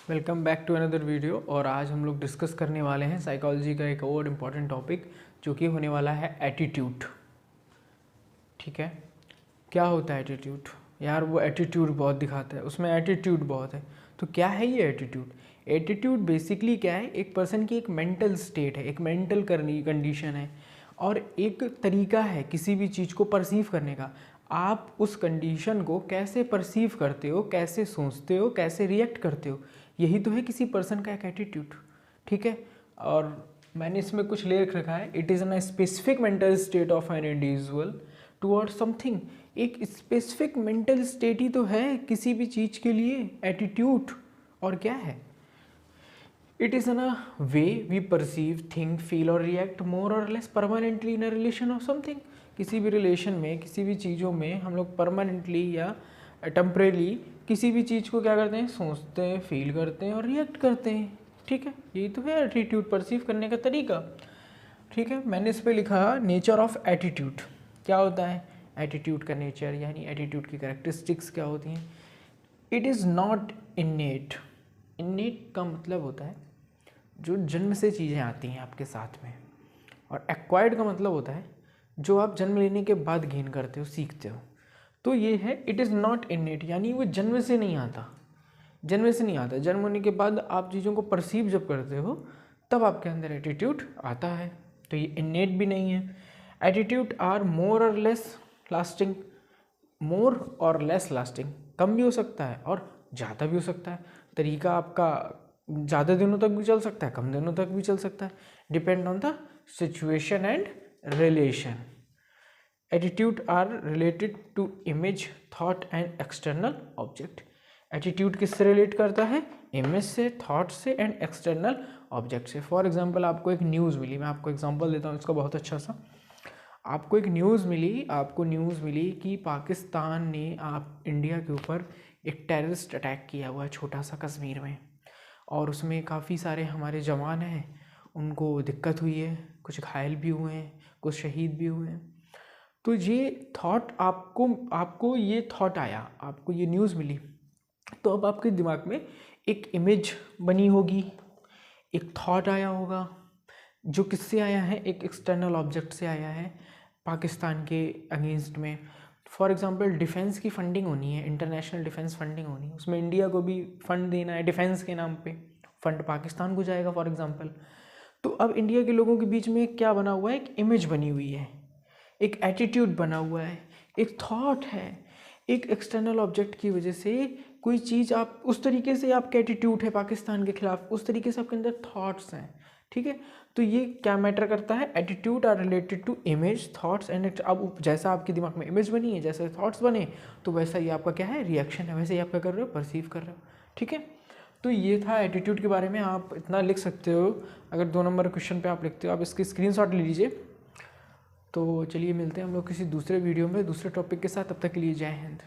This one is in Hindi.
Welcome back to another video. और आज हम लोग डिस्कस करने वाले हैं साइकोलॉजी का एक और इम्पॉर्टेंट टॉपिक जो कि होने वाला है एटीट्यूड। ठीक है, क्या होता है एटीट्यूड? यार वो एटीट्यूड बहुत दिखाता है, उसमें एटीट्यूड बहुत है। तो क्या है ये एटीट्यूड? एटीट्यूड बेसिकली क्या है? एक पर्सन की एक मेंटल स्टेट है, एक मेंटल कंडीशन है और एक तरीका है किसी भी चीज़ को परसीव करने का। आप उस कंडीशन को कैसे परसीव करते हो, कैसे सोचते हो, कैसे रिएक्ट करते हो, यही तो है किसी पर्सन का एक एटीट्यूड। ठीक है, और मैंने इसमें कुछ लिख रखा है, it is N specific mental state of an individual toward something. एक स्पेसिफिक मेंटल स्टेट ही तो है किसी भी चीज़ के लिए एटीट्यूड। और क्या है? It is an a way we perceive, think, feel और रिएक्ट मोर और less permanently in a relation of something. किसी भी रिलेशन में, किसी भी चीज़ों में हम लोग परमानेंटली या टेम्परेली किसी भी चीज़ को क्या करते हैं? सोचते हैं, फील करते हैं और रिएक्ट करते हैं। ठीक है, यही तो है एटीट्यूड, परसीव करने का तरीका। ठीक है, मैंने इस पर लिखा नेचर ऑफ एटीट्यूड। क्या होता है एटीट्यूड का नेचर, यानी एटीट्यूड की कैरेक्टरिस्टिक्स क्या होती हैं? It is not innate. Innate का मतलब होता है जो जन्म से चीज़ें आती हैं आपके साथ में, और एक्वायर्ड का मतलब होता है जो आप जन्म लेने के बाद गेन करते हो, सीखते हो। तो ये है इट इज़ नॉट इन्नेट, यानी वो जन्म से नहीं आता। जन्म से नहीं आता, जन्म होने के बाद आप चीज़ों को परसीव जब करते हो तब आपके अंदर एटीट्यूड आता है। तो ये इन्नेट भी नहीं है। एटीट्यूड आर मोर और लेस लास्टिंग। मोर और लेस लास्टिंग, कम भी हो सकता है और ज़्यादा भी हो सकता है। तरीका आपका ज़्यादा दिनों तक भी चल सकता है, कम दिनों तक भी चल सकता है, depend on the situation and relation. Attitude are related to image, thought and external object. Attitude किससे रिलेट करता है? इमेज से, थॉट से एंड एक्सटर्नल ऑब्जेक्ट से। फॉर एग्जांपल आपको एक न्यूज़ मिली, मैं आपको एग्जांपल देता हूँ इसका बहुत अच्छा सा। आपको एक न्यूज़ मिली कि पाकिस्तान ने आप इंडिया के ऊपर एक टेररिस्ट अटैक किया हुआ है छोटा सा कश्मीर में, और उसमें काफ़ी सारे हमारे जवान हैं, उनको दिक्कत हुई है, कुछ घायल भी हुए हैं, कुछ शहीद भी हुए हैं। तो ये थॉट आपको ये थॉट आया, आपको ये न्यूज़ मिली, तो अब आपके दिमाग में एक इमेज बनी होगी, एक थॉट आया होगा, जो किससे आया है? एक एक्सटर्नल ऑब्जेक्ट से आया है, पाकिस्तान के अगेंस्ट में। फॉर एग्जांपल डिफेंस की फंडिंग होनी है, इंटरनेशनल डिफेंस फंडिंग होनी है, उसमें इंडिया को भी फंड देना है डिफेंस के नाम पे, फंड पाकिस्तान को जाएगा फॉर एग्जांपल। तो अब इंडिया के लोगों के बीच में क्या बना हुआ है? एक इमेज बनी हुई है, एक एटीट्यूड बना हुआ है, एक थॉट है। एक एक्सटर्नल ऑब्जेक्ट की वजह से कोई चीज़, आप उस तरीके से आपका एटीट्यूड है पाकिस्तान के खिलाफ, उस तरीके से आपके अंदर थॉट्स हैं। ठीक है, तो ये क्या मैटर करता है? Attitude are related to image, thoughts and. अब जैसा आपके दिमाग में इमेज बनी है, जैसे थॉट्स बने, तो वैसा ही आपका क्या है? रिएक्शन है, वैसे ही आप क्या कर रहे हो? परसीव कर रहे हो। ठीक है, तो ये था एटीट्यूड के बारे में। आप इतना लिख सकते हो, अगर 2 नंबर क्वेश्चन पे आप लिखते हो, आप इसकी स्क्रीनशॉट ले लीजिए। तो चलिए मिलते हैं हम लोग किसी दूसरे वीडियो में दूसरे टॉपिक के साथ, तब तक के लिए जय हिंद।